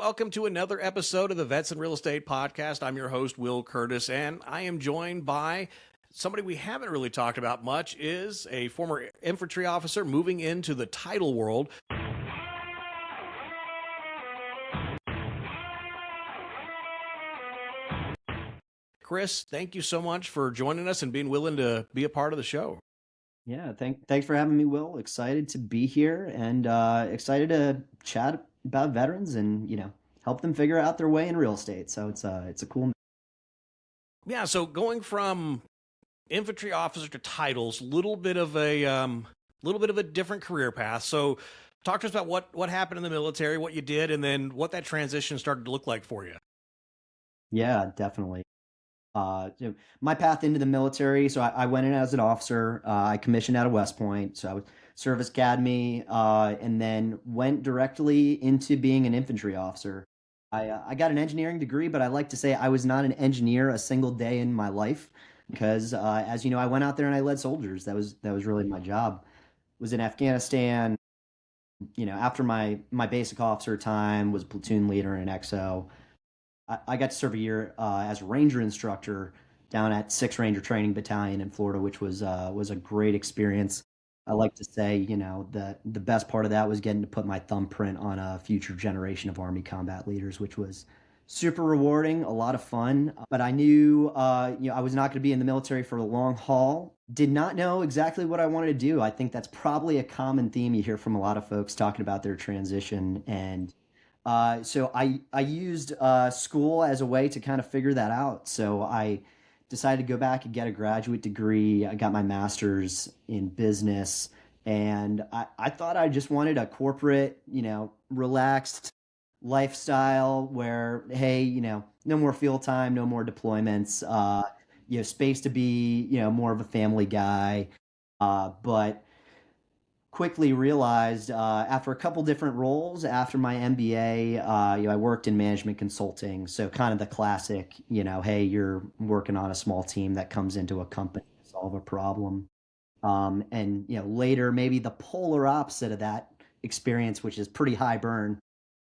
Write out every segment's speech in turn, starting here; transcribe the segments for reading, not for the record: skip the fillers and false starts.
Welcome to another episode of the Vets in Real Estate Podcast. I'm your host, Will Curtis, and I am joined by somebody we haven't really talked about much, is a former infantry officer moving into the title world. Chris, thank you so much for joining us and being willing to be a part of the show. Yeah, thanks for having me, Will. Excited to be here and excited to chat about veterans and help them figure out their way in real estate. So it's a cool. Yeah, so going from infantry officer to titles, little bit of a different career path. So talk to us about what happened in the military, what you did, and then what that transition started to look like for you. Yeah, definitely. My path into the military. So I went in as an officer. I commissioned out of West Point. So I was service academy, and then went directly into being an infantry officer. I got an engineering degree, but I like to say I was not an engineer a single day in my life because, as you know, I went out there and I led soldiers. That was really my job. Was in Afghanistan. After my basic officer time, was platoon leader in XO. I got to serve a year as a ranger instructor down at 6th Ranger Training Battalion in Florida, which was a great experience. I like to say, the best part of that was getting to put my thumbprint on a future generation of Army combat leaders, which was super rewarding, a lot of fun. But I knew, I was not going to be in the military for the long haul. Did not know exactly what I wanted to do. I think that's probably a common theme you hear from a lot of folks talking about their transition. And so I used school as a way to kind of figure that out. So I decided to go back and get a graduate degree. I got my master's in business, and I thought I just wanted a corporate, relaxed lifestyle where, hey, no more field time, no more deployments, space to be, more of a family guy. But quickly realized after a couple different roles after my MBA, I worked in management consulting. So kind of the classic, hey, you're working on a small team that comes into a company to solve a problem. And later, maybe the polar opposite of that experience, which is pretty high burn.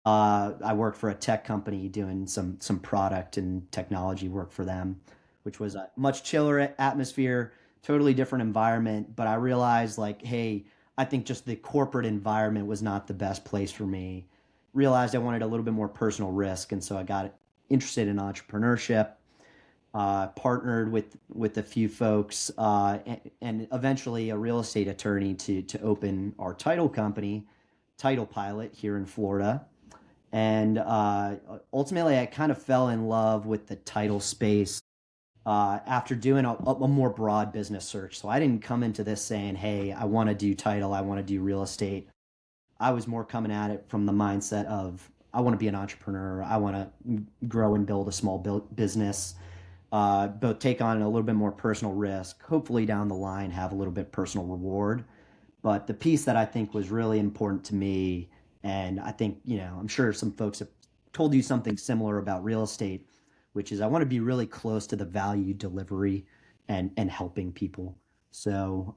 I worked for a tech company doing some product and technology work for them, which was a much chiller atmosphere, totally different environment. But I realized, like, hey, I think just the corporate environment was not the best place for me. Realized I wanted a little bit more personal risk, and so I got interested in entrepreneurship. Partnered with a few folks, and eventually a real estate attorney to open our title company, Title Pilot, here in Florida. And ultimately, I kind of fell in love with the title space after doing a more broad business search. So I didn't come into this saying, hey, I want to do title, I want to do real estate. I was more coming at it from the mindset of, I want to be an entrepreneur. I want to grow and build a small business, both take on a little bit more personal risk, hopefully down the line have a little bit personal reward. But the piece that I think was really important to me, and I think, I'm sure some folks have told you something similar about real estate, which is I want to be really close to the value delivery and helping people. So,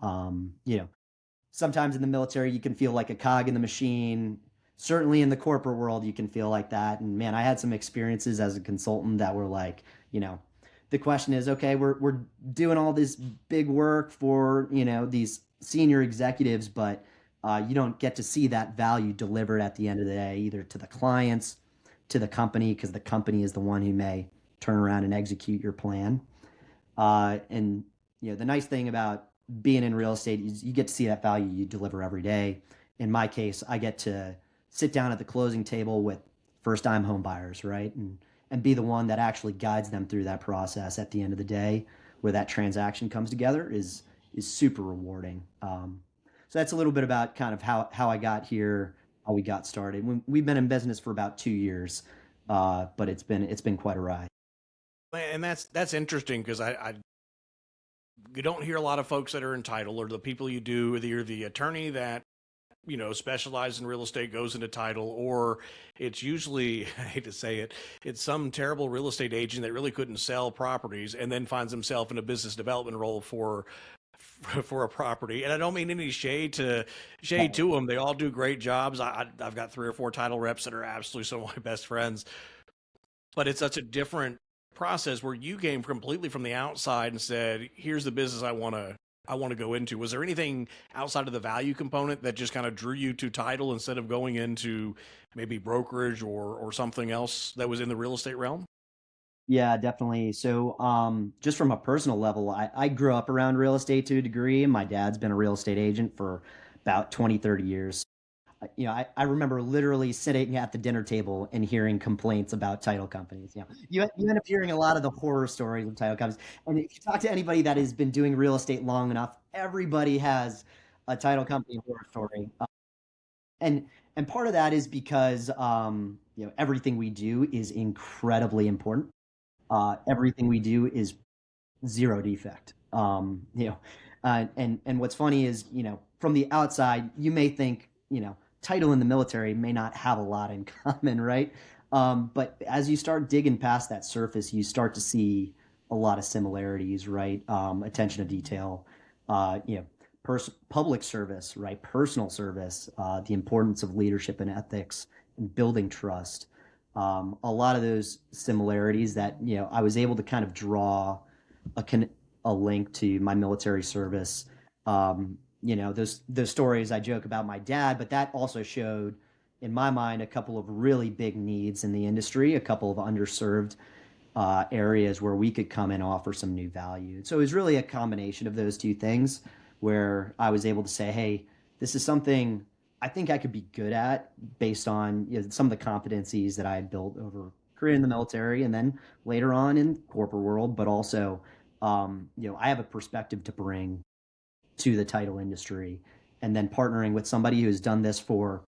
sometimes in the military, you can feel like a cog in the machine. Certainly in the corporate world, you can feel like that. And man, I had some experiences as a consultant that were like, the question is, okay, we're doing all this big work for, these senior executives, but you don't get to see that value delivered at the end of the day, either to the clients, to the company, because the company is the one who may turn around and execute your plan. And the nice thing about being in real estate is you get to see that value you deliver every day. In my case, I get to sit down at the closing table with first-time home buyers, right? And be the one that actually guides them through that process at the end of the day, where that transaction comes together is super rewarding. So that's a little bit about kind of how I got here, how we got started. We've been in business for about 2 years, but it's been quite a ride. And that's interesting because I you don't hear a lot of folks that are entitled, or the people you do, either the attorney that specializes in real estate goes into title, or it's usually, I hate to say it, it's some terrible real estate agent that really couldn't sell properties and then finds himself in a business development role for for a property. And I don't mean any shade to them. They all do great jobs. I've got 3 or 4 title reps that are absolutely some of my best friends, but it's such a different process where you came completely from the outside and said, here's the business I want to go into. Was there anything outside of the value component that just kind of drew you to title instead of going into maybe brokerage or something else that was in the real estate realm? Yeah, definitely. So, just from a personal level, I grew up around real estate to a degree, and my dad's been a real estate agent for about 20, 30 years. I remember literally sitting at the dinner table and hearing complaints about title companies. You end up hearing a lot of the horror stories of title companies. And if you talk to anybody that has been doing real estate long enough, everybody has a title company horror story. And and part of that is because everything we do is incredibly important. Everything we do is zero defect. And what's funny is, from the outside, you may think, title in the military may not have a lot in common, right? But as you start digging past that surface, you start to see a lot of similarities, right? Attention to detail, you know, public service, right? Personal service, the importance of leadership and ethics and building trust. A lot of those similarities that, I was able to kind of draw a link to my military service. Those stories I joke about my dad, but that also showed, in my mind, a couple of really big needs in the industry, a couple of underserved areas where we could come and offer some new value. So it was really a combination of those two things where I was able to say, hey, this is something I think I could be good at based on some of the competencies that I had built over career in the military and then later on in corporate world, but also, I have a perspective to bring to the title industry. And then partnering with somebody who's done this for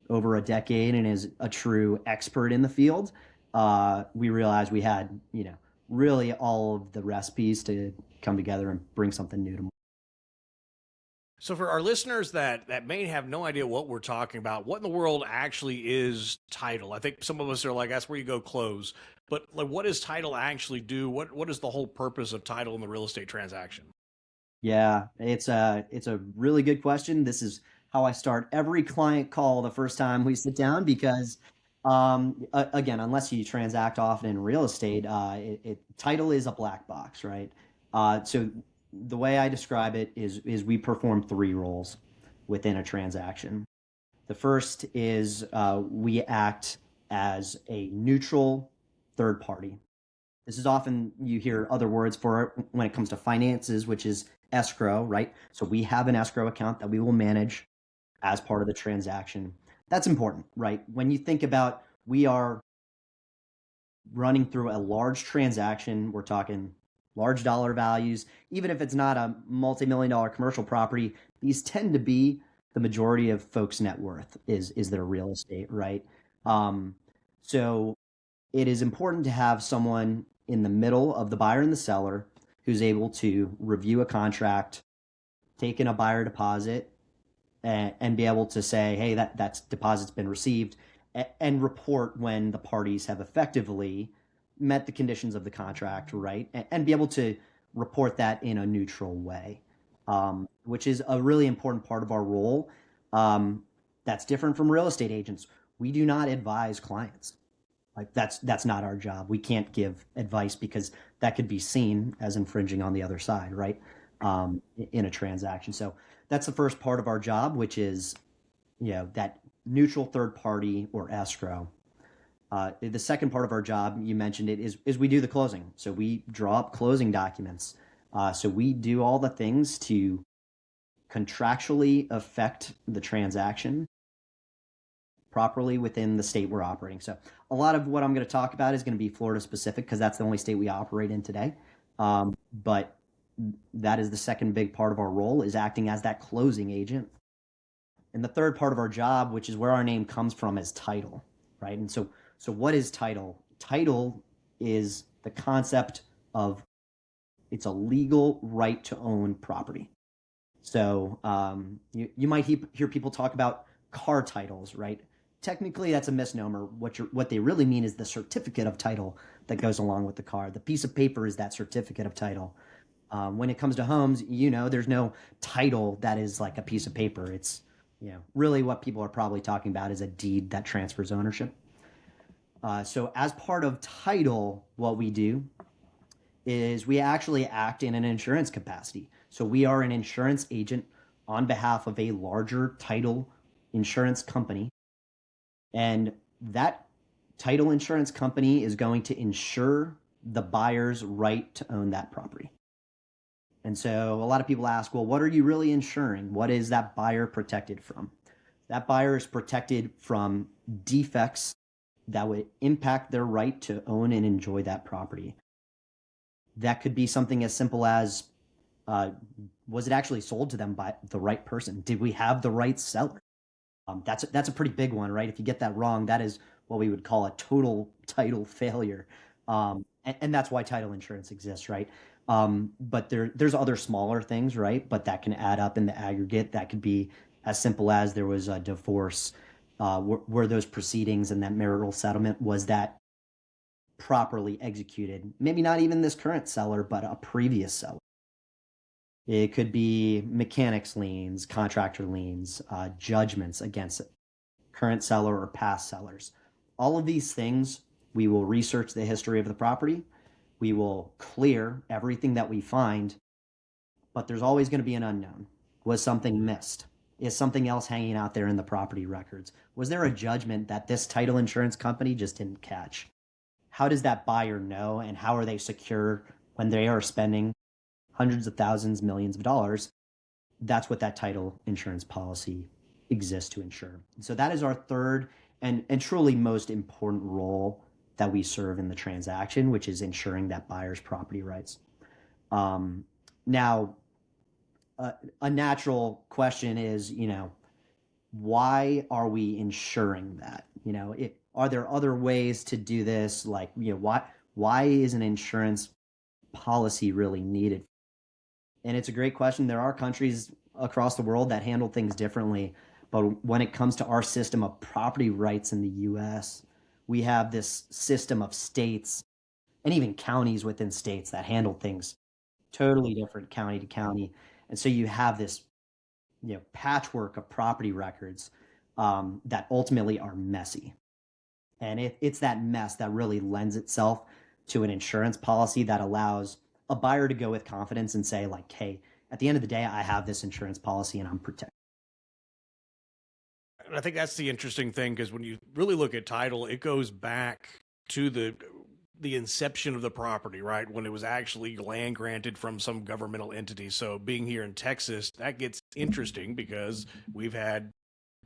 over a decade and is a true expert in the field, we realized we had, really all of the recipes to come together and bring something new to. So for our listeners that may have no idea what we're talking about, what in the world actually is title? I think some of us are like, that's where you go close. But like, what does title actually do? What is the whole purpose of title in the real estate transaction? Yeah, it's a really good question. This is how I start every client call the first time we sit down because, again, unless you transact often in real estate, title is a black box, right? So the way I describe it is we perform three roles within a transaction. The first is we act as a neutral third party. This is often you hear other words for it when it comes to finances, which is escrow, right? So we have an escrow account that we will manage as part of the transaction. That's important, right? When you think about we are running through a large transaction, we're talking large dollar values, even if it's not a multi-million dollar commercial property, these tend to be the majority of folks' net worth is their real estate, right? So it is important to have someone in the middle of the buyer and the seller who's able to review a contract, take in a buyer deposit, and be able to say, hey, that deposit's been received, and report when the parties have effectively met the conditions of the contract, right? And be able to report that in a neutral way, which is a really important part of our role. That's different from real estate agents. We do not advise clients. Like that's not our job. We can't give advice because that could be seen as infringing on the other side, right? In a transaction. So that's the first part of our job, which is, that neutral third party or escrow. The second part of our job, you mentioned it, is we do the closing. So we draw up closing documents. So we do all the things to contractually affect the transaction properly within the state we're operating. So a lot of what I'm going to talk about is going to be Florida specific because that's the only state we operate in today. But that is the second big part of our role is acting as that closing agent. And the third part of our job, which is where our name comes from, is title, right? And so what is title? Title is the concept of it's a legal right to own property. So you might hear people talk about car titles, right? Technically, that's a misnomer. What they really mean is the certificate of title that goes along with the car. The piece of paper is that certificate of title. When it comes to homes, there's no title that is like a piece of paper. It's, really what people are probably talking about is a deed that transfers ownership. So as part of title, what we do is we actually act in an insurance capacity. So we are an insurance agent on behalf of a larger title insurance company. And that title insurance company is going to insure the buyer's right to own that property. And so a lot of people ask, well, what are you really insuring? What is that buyer protected from? That buyer is protected from defects that would impact their right to own and enjoy that property. That could be something as simple as, was it actually sold to them by the right person? Did we have the right seller? That's a pretty big one, right? If you get that wrong, that is what we would call a total title failure. And that's why title insurance exists, right? But there's other smaller things, right? But that can add up in the aggregate. That could be as simple as there was a divorce. Were those proceedings and that marital settlement, was that properly executed? Maybe not even this current seller, but a previous seller. It could be mechanics liens, contractor liens, judgments against current seller or past sellers. All of these things, we will research the history of the property. We will clear everything that we find, but there's always going to be an unknown. Was something missed? Is something else hanging out there in the property records? Was there a judgment that this title insurance company just didn't catch? How does that buyer know, and how are they secure when they are spending hundreds of thousands, millions of dollars? That's what that title insurance policy exists to ensure. So that is our third and truly most important role that we serve in the transaction, which is ensuring that buyer's property rights. Now, a natural question is, why are we ensuring that? Are there other ways to do this? Like, why is an insurance policy really needed? And it's a great question. There are countries across the world that handle things differently. But when it comes to our system of property rights in the US, we have this system of states and even counties within states that handle things totally different county to county. And so you have this, patchwork of property records that ultimately are messy. And it's that mess that really lends itself to an insurance policy that allows a buyer to go with confidence and say, like, hey, at the end of the day, I have this insurance policy and I'm protected. And I think that's the interesting thing, because when you really look at title, it goes back to the inception of the property, right? When it was actually land granted from some governmental entity. So being here in Texas, that gets interesting because we've had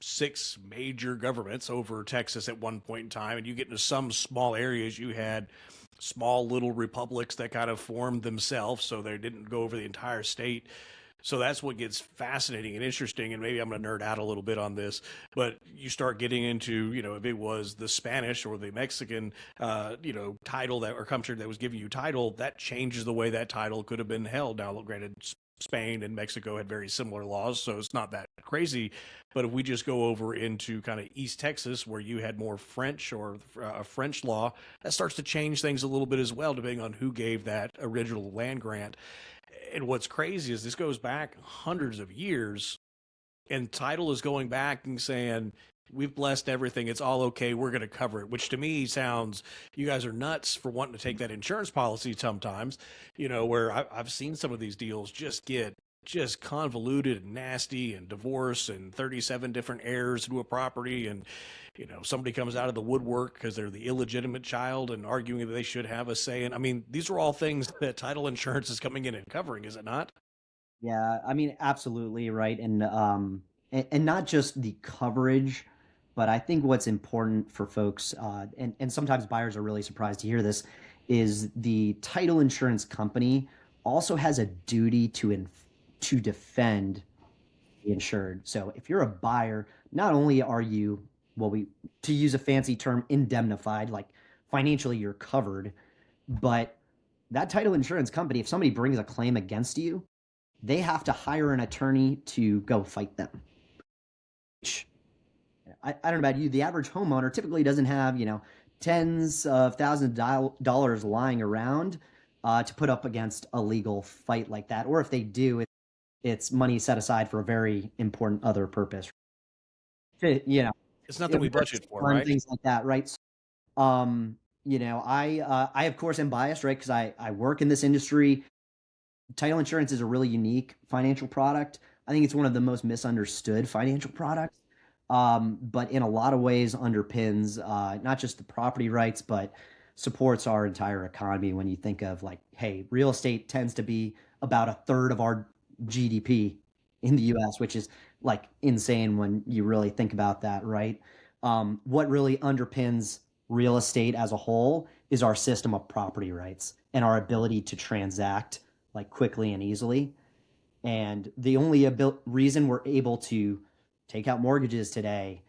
6 major governments over Texas at one point in time, and you get into some small areas, you had small little republics that kind of formed themselves, so they didn't go over the entire state. So that's what gets fascinating and interesting. And maybe I'm going to nerd out a little bit on this, but you start getting into, if it was the Spanish or the Mexican, title that or country that was giving you title, that changes the way that title could have been held. Now, granted, Spain and Mexico had very similar laws, so it's not that crazy. But if we just go over into kind of East Texas, where you had more French or a French law, that starts to change things a little bit as well, depending on who gave that original land grant. And what's crazy is this goes back hundreds of years, and title is going back and saying, we've blessed everything, it's all okay, we're going to cover it, which to me sounds, you guys are nuts for wanting to take that insurance policy sometimes, where I've seen some of these deals just get just convoluted and nasty, and divorce and 37 different heirs to a property, and somebody comes out of the woodwork because they're the illegitimate child and arguing that they should have a say. And I mean, these are all things that title insurance is coming in and covering, is it not? Yeah, I mean, absolutely right. And not just the coverage, but I think what's important for folks, and sometimes buyers are really surprised to hear this, is the title insurance company also has a duty to defend the insured. So if you're a buyer, not only are you, well, to use a fancy term, indemnified, like financially you're covered, but that title insurance company, if somebody brings a claim against you, they have to hire an attorney to go fight them. Which, I don't know about you, the average homeowner typically doesn't have, tens of thousands of dollars lying around to put up against a legal fight like that. Or if they do, it's money set aside for a very important other purpose. You know, It's nothing we budget emergency for, fund, right? things like that, right? I of course am biased, right? Because I work in this industry. Title insurance is a really unique financial product. I think it's one of the most misunderstood financial products. But in a lot of ways underpins not just the property rights, but supports our entire economy. When you think of like, hey, real estate tends to be about a third of our GDP in the US, which is like insane when you really think about that, right? What really underpins real estate as a whole is our system of property rights and our ability to transact like quickly and easily. And the only reason we're able to take out mortgages today,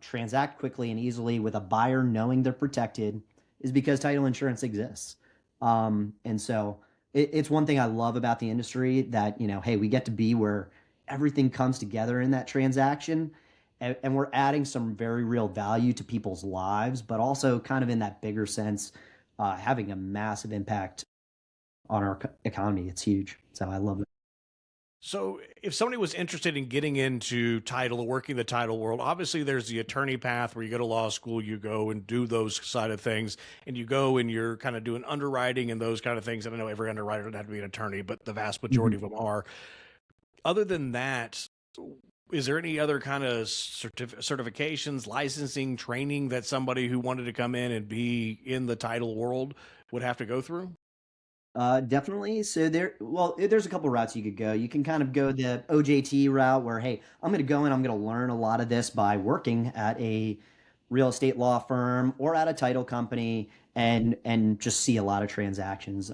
transact quickly and easily with a buyer knowing they're protected, is because title insurance exists. And so it's one thing I love about the industry that, hey, we get to be where everything comes together in that transaction. And we're adding some very real value to people's lives, but also kind of in that bigger sense, having a massive impact on our economy. It's huge. So I love it. So, if somebody was interested in getting into title or working the title world, obviously there's the attorney path where you go to law school, you go and do those side of things, and you go and you're kind of doing underwriting and those kind of things. And I know every underwriter doesn't have to be an attorney, but the vast majority Mhm. of them are. Other than that, is there any other kind of certifications, licensing, training that somebody who wanted to come in and be in the title world would have to go through? Definitely. So there's a couple routes you could go. You can kind of go the OJT route where, hey, I'm going to go and I'm going to learn a lot of this by working at a real estate law firm or at a title company and just see a lot of transactions,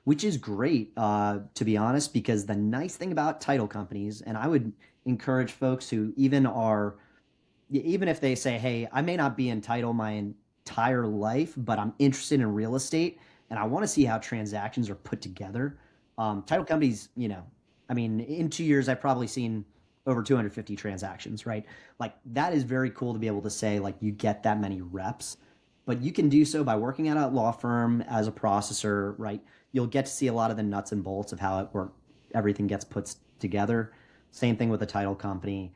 which is great, to be honest, because the nice thing about title companies, and I would encourage folks who even if they say, hey, I may not be in title my entire life, but I'm interested in real estate and I want to see how transactions are put together. Title companies, I mean, in 2 years, I've probably seen over 250 transactions, right? Like that is very cool to be able to say, like, you get that many reps, but you can do so by working at a law firm as a processor, right? You'll get to see a lot of the nuts and bolts of how everything gets put together. Same thing with a title company.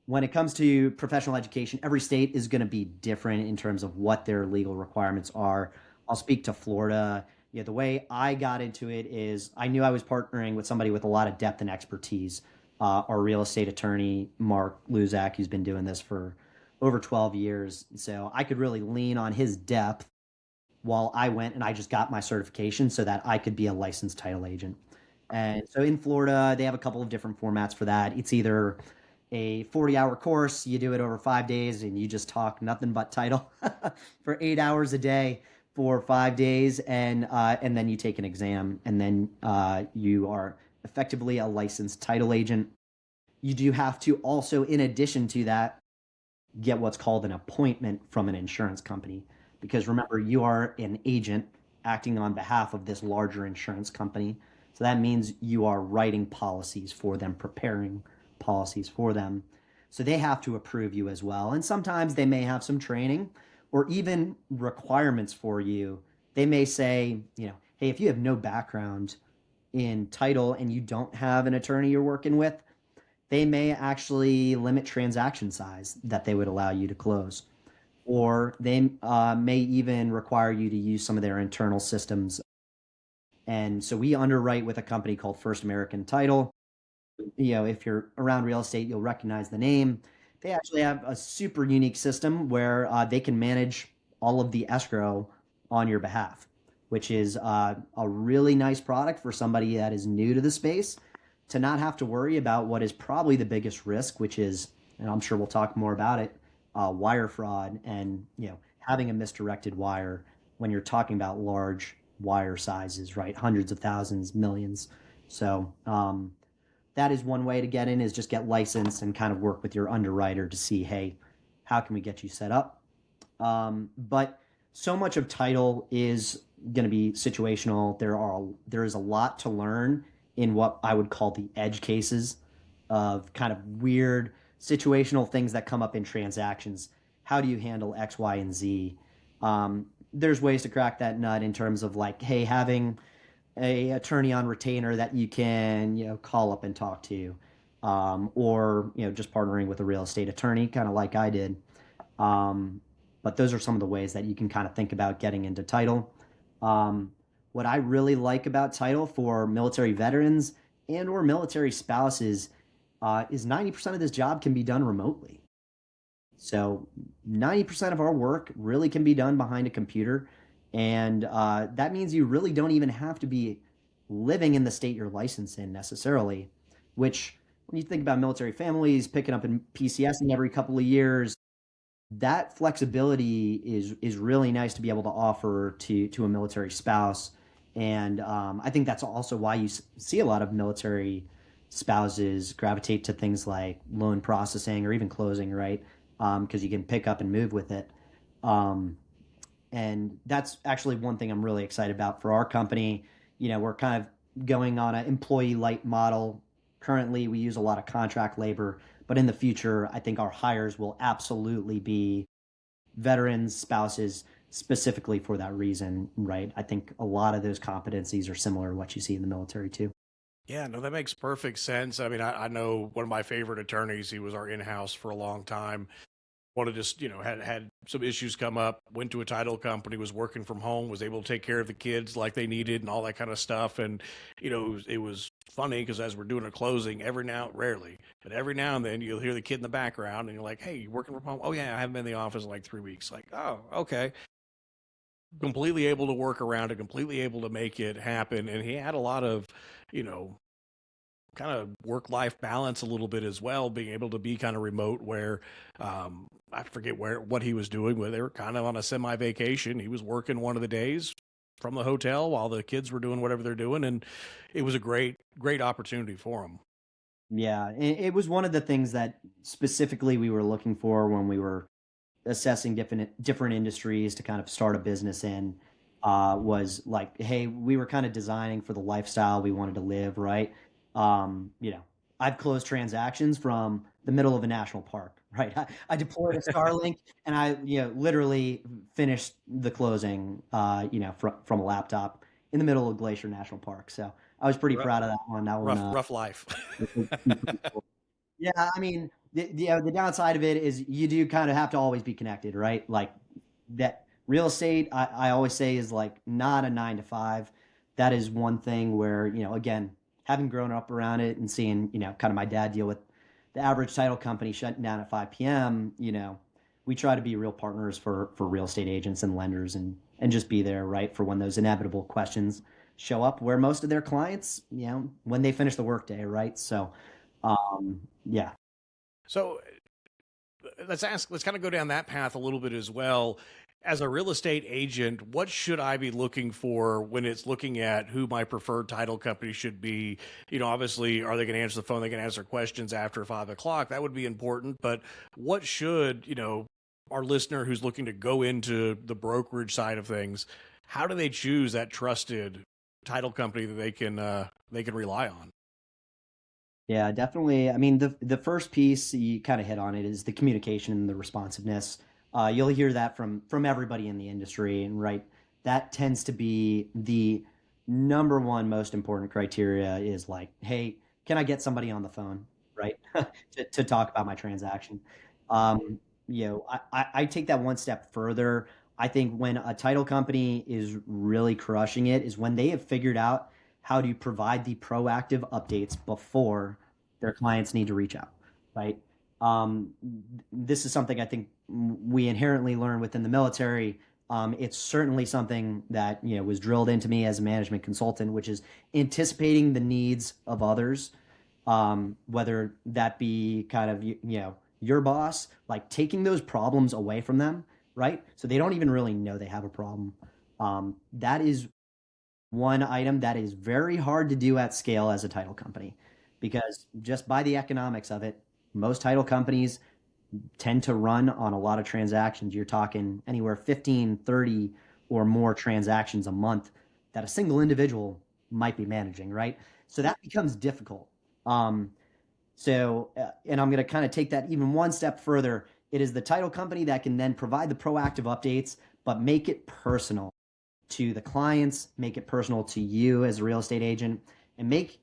When it comes to professional education, every state is going to be different in terms of what their legal requirements are. I'll speak to Florida. Yeah, the way I got into it is I knew I was partnering with somebody with a lot of depth and expertise. Our real estate attorney, Mark Luzak, who's been doing this for over 12 years. So I could really lean on his depth while I went and I just got my certification so that I could be a licensed title agent. And so in Florida, they have a couple of different formats for that. It's either a 40-hour course, you do it over 5 days, and you just talk nothing but title for 8 hours a day for 5 days, and then you take an exam, and then you are effectively a licensed title agent. You do have to also, in addition to that, get what's called an appointment from an insurance company. Because remember, you are an agent acting on behalf of this larger insurance company. So that means you are writing policies for them, preparing policies for them. So they have to approve you as well. And sometimes they may have some training or even requirements for you. They may say, hey, if you have no background in title and you don't have an attorney you're working with, they may actually limit transaction size that they would allow you to close. Or they may even require you to use some of their internal systems. And so we underwrite with a company called First American Title. If you're around real estate, you'll recognize the name. They actually have a super unique system where they can manage all of the escrow on your behalf, which is a really nice product for somebody that is new to the space to not have to worry about what is probably the biggest risk, which is, and I'm sure we'll talk more about it, wire fraud and having a misdirected wire when you're talking about large wire sizes, right? Hundreds of thousands, millions. So that is one way to get in, is just get licensed and kind of work with your underwriter to see, hey, how can we get you set up? But so much of title is going to be situational. There is a lot to learn in what I would call the edge cases of kind of weird situational things that come up in transactions. How do you handle X, Y, and Z? There's ways to crack that nut in terms of like, hey, having a attorney on retainer that you can, call up and talk to, or, just partnering with a real estate attorney, kind of like I did. Um, but those are some of the ways that you can kind of think about getting into title. Um, what I really like about title for military veterans and or military spouses is 90% of this job can be done remotely. So 90% of our work really can be done behind a computer. And that means you really don't even have to be living in the state you're licensed in necessarily, which when you think about military families picking up in PCSing every couple of years, that flexibility is really nice to be able to offer to a military spouse. And I think that's also why you see a lot of military spouses gravitate to things like loan processing or even closing, right? Because you can pick up and move with it. Um, and that's actually one thing I'm really excited about for our company. We're kind of going on an employee light model. Currently, we use a lot of contract labor, but in the future, I think our hires will absolutely be veterans, spouses, specifically for that reason, right? I think a lot of those competencies are similar to what you see in the military too. Yeah, no, that makes perfect sense. I mean, I know one of my favorite attorneys. He was our in-house for a long time. Wanted to just, had some issues come up, went to a title company, was working from home, was able to take care of the kids like they needed and all that kind of stuff. And, it was funny because as we're doing a closing, rarely, but every now and then you'll hear the kid in the background and you're like, hey, you working from home? Oh, yeah, I haven't been in the office in like 3 weeks. Like, oh, okay. Completely able to work around it, completely able to make it happen. And he had a lot of, you know, kind of work life balance a little bit as well, being able to be kind of remote where I forget what he was doing, but they were kind of on a semi vacation. He was working one of the days from the hotel while the kids were doing whatever they're doing, and it was a great opportunity for him. Yeah, it was one of the things that specifically we were looking for when we were assessing different industries to kind of start a business in. Was like, hey, we were kind of designing for the lifestyle we wanted to live, right? You know, I've closed transactions from the middle of a national park, right? I deployed a Starlink and I, literally finished the closing, from a laptop in the middle of Glacier National Park. So I was pretty Rough, proud of that one. That one, rough life. was pretty cool. Yeah, I mean, the downside of it is you do kind of have to always be connected, right? Like that real estate, I always say is like not a 9 to 5. That is one thing where, again, having grown up around it and seeing, kind of my dad deal with the average title company shutting down at 5 p.m., we try to be real partners for real estate agents and lenders and just be there, right? For when those inevitable questions show up where most of their clients, when they finish the workday, right? So, yeah. So let's kind of go down that path a little bit as well. As a real estate agent, what should I be looking for when it's looking at who my preferred title company should be? Obviously, are they going to answer the phone? They can answer questions after 5 o'clock. That would be important. But what should, our listener who's looking to go into the brokerage side of things, how do they choose that trusted title company that they can rely on? Yeah, definitely. I mean, the first piece you kind of hit on it is the communication and the responsiveness. You'll hear that from everybody in the industry, and right, that tends to be the number one most important criteria is like, hey, can I get somebody on the phone, right, to talk about my transaction? I take that one step further. I think when a title company is really crushing it is when they have figured out how to provide the proactive updates before their clients need to reach out, right? Um, this is something I think we inherently learn within the military. It's certainly something that was drilled into me as a management consultant, which is anticipating the needs of others, whether that be kind of your boss, like taking those problems away from them, right? So they don't even really know they have a problem. That is one item that is very hard to do at scale as a title company because just by the economics of it, most title companies tend to run on a lot of transactions. You're talking anywhere 15, 30 or more transactions a month that a single individual might be managing, right? So that becomes difficult. Um, and I'm going to kind of take that even one step further. It is the title company that can then provide the proactive updates, but make it personal to the clients, make it personal to you as a real estate agent, and make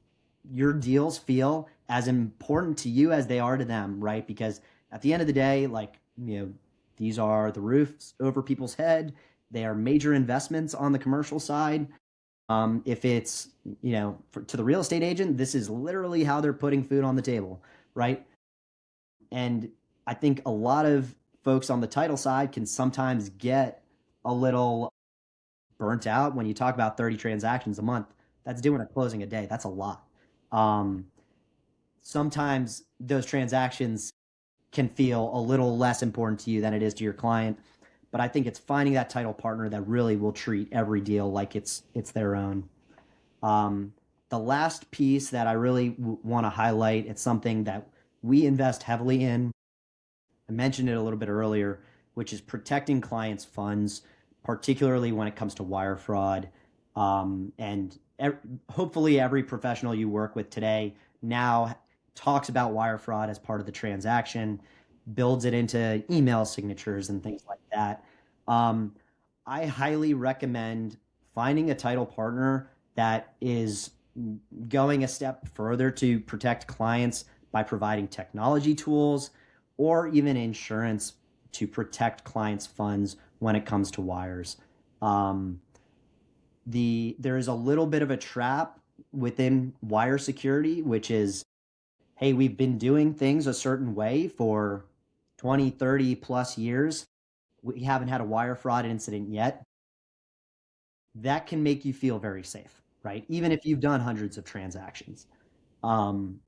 your deals feel as important to you as they are to them, right? Because at the end of the day, like, these are the roofs over people's head. They are major investments on the commercial side. If it's, to the real estate agent, this is literally how they're putting food on the table, right? And I think a lot of folks on the title side can sometimes get a little burnt out when you talk about 30 transactions a month. That's doing a closing a day. That's a lot. Um, Sometimes those transactions can feel a little less important to you than it is to your client. But I think it's finding that title partner that really will treat every deal like it's their own. The last piece that I really want to highlight, it's something that we invest heavily in. I mentioned it a little bit earlier, which is protecting clients' funds, particularly when it comes to wire fraud. And hopefully, every professional you work with today now talks about wire fraud as part of the transaction, builds it into email signatures and things like that. Um, I highly recommend finding a title partner that is going a step further to protect clients by providing technology tools or even insurance to protect clients' funds when it comes to wires. Um, there is a little bit of a trap within wire security, which is, hey, we've been doing things a certain way for 20, 30 plus years. We haven't had a wire fraud incident yet. That can make you feel very safe, right? Even if you've done hundreds of transactions. Um,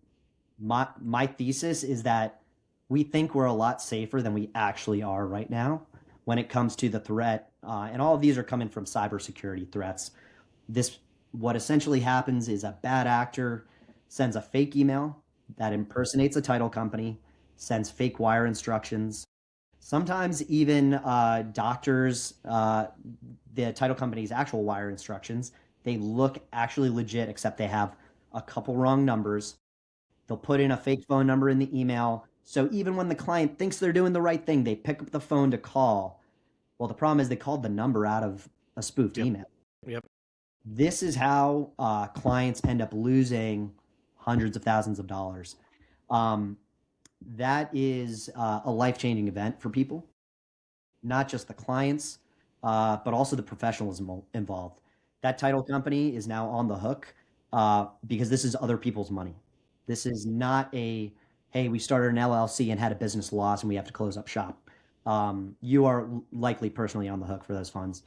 my thesis is that we think we're a lot safer than we actually are right now when it comes to the threat. And all of these are coming from cybersecurity threats. What essentially happens is a bad actor sends a fake email that impersonates a title company, sends fake wire instructions. Sometimes even doctors, the title company's actual wire instructions, they look actually legit, except they have a couple wrong numbers. They'll put in a fake phone number in the email. So even when the client thinks they're doing the right thing, they pick up the phone to call. Well, the problem is they called the number out of a spoofed Yep. email. Yep. This is how clients end up losing hundreds of thousands of dollars. Um, that is a life-changing event for people, not just the clients, but also the professionals involved. That title company is now on the hook because this is other people's money. This is not hey, we started an LLC and had a business loss and we have to close up shop. You are likely personally on the hook for those funds.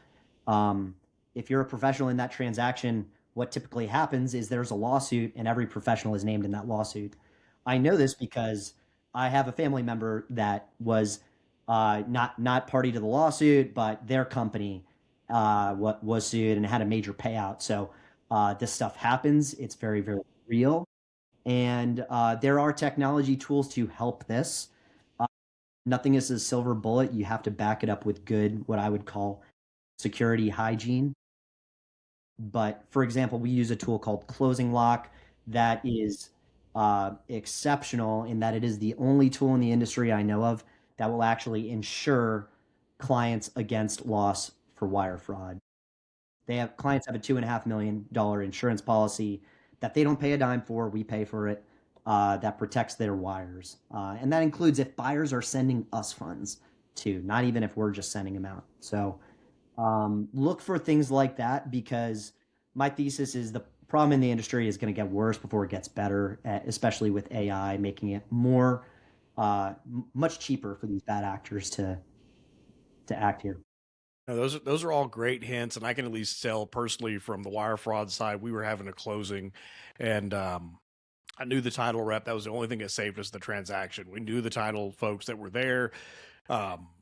If you're a professional in that transaction, what typically happens is there's a lawsuit and every professional is named in that lawsuit. I know this because I have a family member that was not party to the lawsuit, but their company was sued and had a major payout. So this stuff happens. It's very, very real. And there are technology tools to help this. Uh, Nothing is a silver bullet. You have to back it up with good, what I would call security hygiene. But for example, we use a tool called Closing Lock that is exceptional in that it is the only tool in the industry I know of that will actually insure clients against loss for wire fraud. Clients have a $2.5 million insurance policy that they don't pay a dime for. We pay for it. That protects their wires, and that includes if buyers are sending us funds too, not even if we're just sending them out. So look for things like that because my thesis is the problem in the industry is going to get worse before it gets better, especially with AI making it more much cheaper for these bad actors to act here. No, those are all great hints, and I can at least tell personally from the wire fraud side, we were having a closing, and I knew the title rep. That was the only thing that saved us the transaction. We knew the title folks that were there.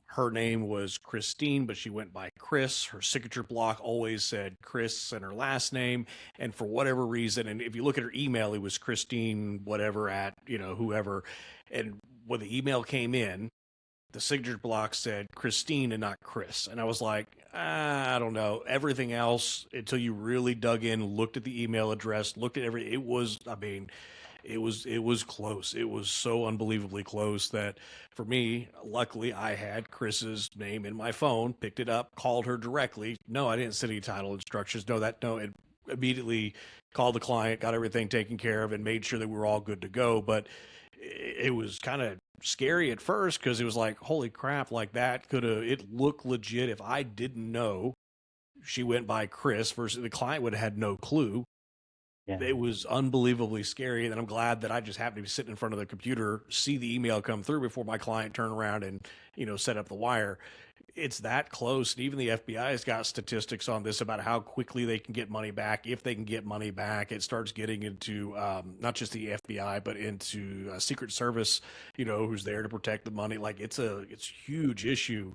Her name was Christine, but she went by Chris. Her signature block always said Chris and her last name. And for whatever reason, and if you look at her email, it was Christine, whatever at, whoever. And when the email came in, the signature block said Christine and not Chris. And I was like, I don't know. Everything else, until you really dug in, looked at the email address, looked at everything, it was close. It was so unbelievably close that for me, luckily, I had Chris's name in my phone, picked it up, called her directly. No, I didn't send any title instructions. No, it immediately called the client, got everything taken care of, and made sure that we were all good to go. But it was kind of scary at first because it was like, holy crap, like that could have, it looked legit. If I didn't know she went by Chris versus the client would have had no clue. Yeah. It was unbelievably scary. And I'm glad that I just happened to be sitting in front of the computer, see the email come through before my client turned around and, set up the wire. It's that close. And even the FBI has got statistics on this about how quickly they can get money back. If they can get money back, it starts getting into not just the FBI, but into Secret Service, who's there to protect the money. Like it's a huge issue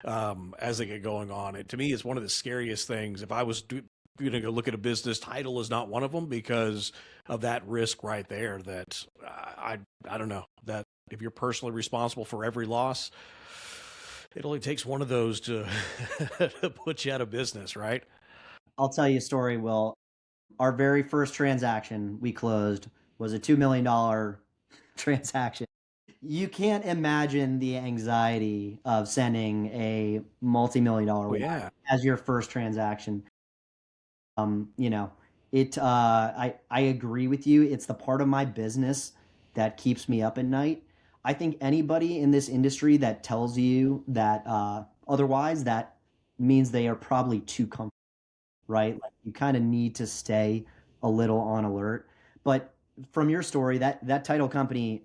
as they get going on. It to me is one of the scariest things. If I was going to go look at a business, title is not one of them because of that risk right there. That I don't know that if you're personally responsible for every loss, it only takes one of those to to put you out of business, right? I'll tell you a story, Will. Our very first transaction we closed was a $2 million transaction. You can't imagine the anxiety of sending a multi-million dollar Oh wire yeah, as your first transaction. You know, I agree with you. It's the part of my business that keeps me up at night. I think anybody in this industry that tells you that otherwise, that means they are probably too comfortable, right? Like you kind of need to stay a little on alert. But from your story, that title company,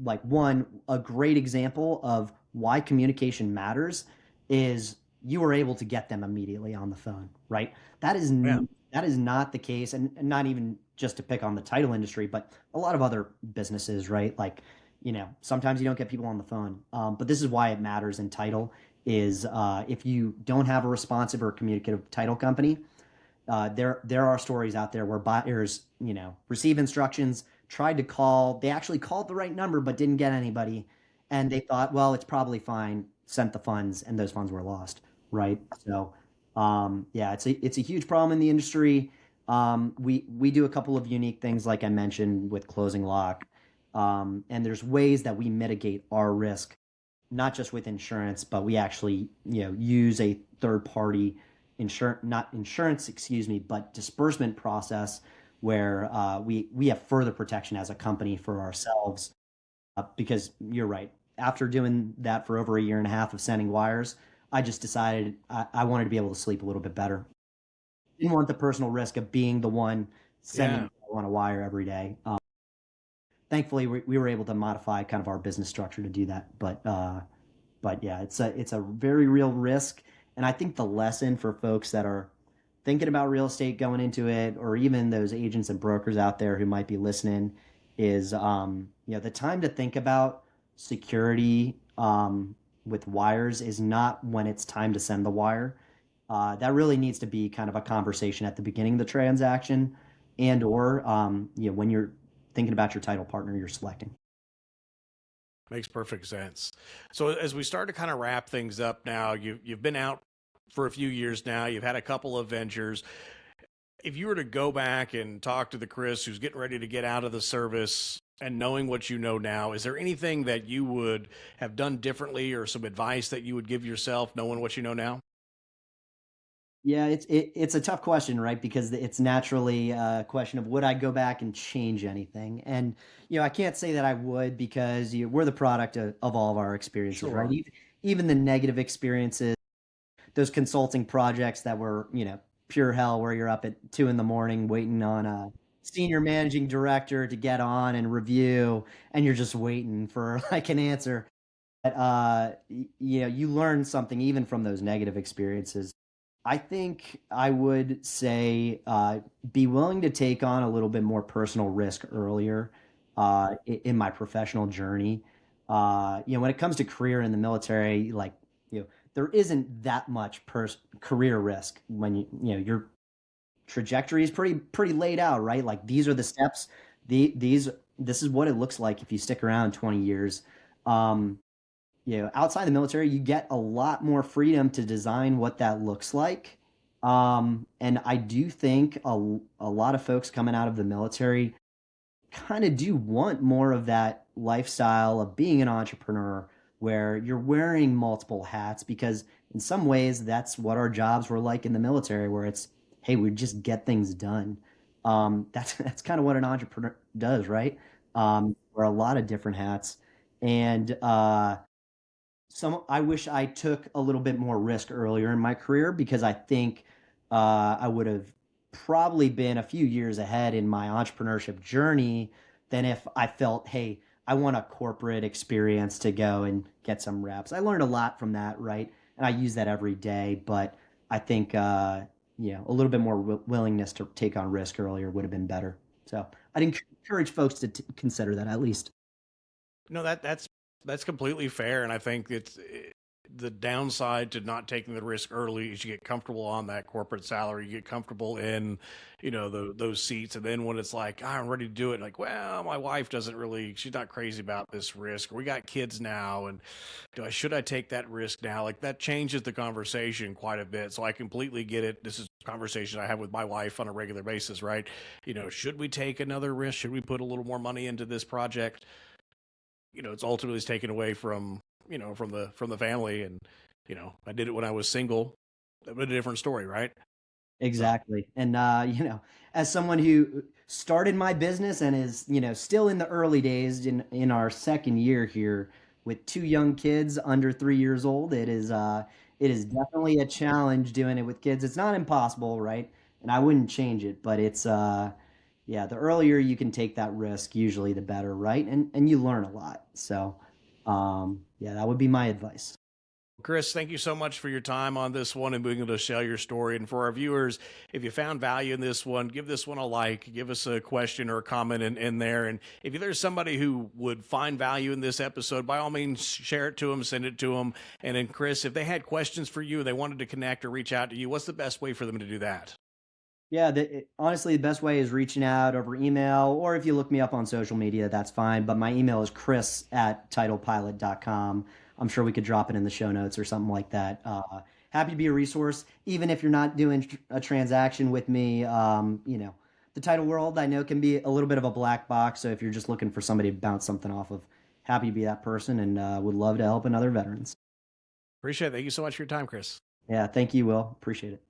like one, a great example of why communication matters is you were able to get them immediately on the phone, right? That is yeah. that is not the case, and not even just to pick on the title industry, but a lot of other businesses, right? Like, sometimes you don't get people on the phone. But this is why it matters in title is if you don't have a responsive or communicative title company, there are stories out there where buyers, receive instructions, tried to call, they actually called the right number but didn't get anybody, and they thought, well, it's probably fine, sent the funds, and those funds were lost, right? So, yeah, it's a huge problem in the industry. We do a couple of unique things, like I mentioned, with closing lock, and there's ways that we mitigate our risk, not just with insurance, but we actually, use a third party not insurance, excuse me, but disbursement process where we have further protection as a company for ourselves. Because you're right. After doing that for over a year and a half of sending wires, I just decided I wanted to be able to sleep a little bit better. Didn't want the personal risk of being the one Yeah. sending on a wire every day. Thankfully, we were able to modify kind of our business structure to do that. But yeah, it's a very real risk, and I think the lesson for folks that are thinking about real estate going into it, or even those agents and brokers out there who might be listening, is the time to think about security with wires is not when it's time to send the wire. That really needs to be kind of a conversation at the beginning of the transaction, and or when you're thinking about your title partner you're selecting. Makes perfect sense. So as we start to kind of wrap things up now, you've been out for a few years now. You've had a couple of ventures. If you were to go back and talk to the Chris who's getting ready to get out of the service and knowing what you know now, is there anything that you would have done differently or some advice that you would give yourself knowing what you know now? Yeah, it's a tough question, right? Because it's naturally a question of would I go back and change anything? And I can't say that I would because we're the product of all of our experiences, right? Sure. Even the negative experiences, those consulting projects that were pure hell, where you're up at 2 in the morning waiting on a senior managing director to get on and review, and you're just waiting for like an answer. But you learn something even from those negative experiences. I think I would say be willing to take on a little bit more personal risk earlier in my professional journey. When it comes to career in the military, like there isn't that much career risk when your trajectory is pretty laid out, right? Like these are the steps. This is what it looks like if you stick around 20 years. Um, outside the military, you get a lot more freedom to design what that looks like. And I do think a lot of folks coming out of the military kind of do want more of that lifestyle of being an entrepreneur where you're wearing multiple hats because in some ways that's what our jobs were like in the military where it's hey we just get things done. That's kind of what an entrepreneur does, right? Wear a lot of different hats. And some I wish I took a little bit more risk earlier in my career because I think I would have probably been a few years ahead in my entrepreneurship journey than if I felt, hey, I want a corporate experience to go and get some reps. I learned a lot from that, right? And I use that every day, but I think a little bit more willingness to take on risk earlier would have been better. So I'd encourage folks to consider that at least. No, that's completely fair, and I think the downside to not taking the risk early is you get comfortable on that corporate salary, you get comfortable in, those seats, and then when it's like, I'm ready to do it, like, well, my wife doesn't really, she's not crazy about this risk. We got kids now, and should I take that risk now? Like that changes the conversation quite a bit. So I completely get it. This is a conversation I have with my wife on a regular basis, right? Should we take another risk? Should we put a little more money into this project? It's ultimately taken away from from the family, and I did it when I was single. That was a different story, right? So Exactly. And as someone who started my business and is, still in the early days in our second year here with two young kids under 3 years old, it is definitely a challenge doing it with kids. It's not impossible, right? And I wouldn't change it, but it's yeah, the earlier you can take that risk, usually the better, right? And you learn a lot. So yeah, that would be my advice. Chris, thank you so much for your time on this one and being able to share your story. And for our viewers, if you found value in this one, give this one a like, give us a question or a comment in there. And if there's somebody who would find value in this episode, by all means, share it to them, send it to them. And then, Chris, if they had questions for you, they wanted to connect or reach out to you, what's the best way for them to do that? Yeah, honestly, the best way is reaching out over email, or if you look me up on social media, that's fine. But my email is chris@titlepilot.com. I'm sure we could drop it in the show notes or something like that. Happy to be a resource, even if you're not doing a transaction with me. The title world I know can be a little bit of a black box. So if you're just looking for somebody to bounce something off of, happy to be that person and would love to help another veterans. Appreciate it. Thank you so much for your time, Chris. Yeah, thank you, Will. Appreciate it.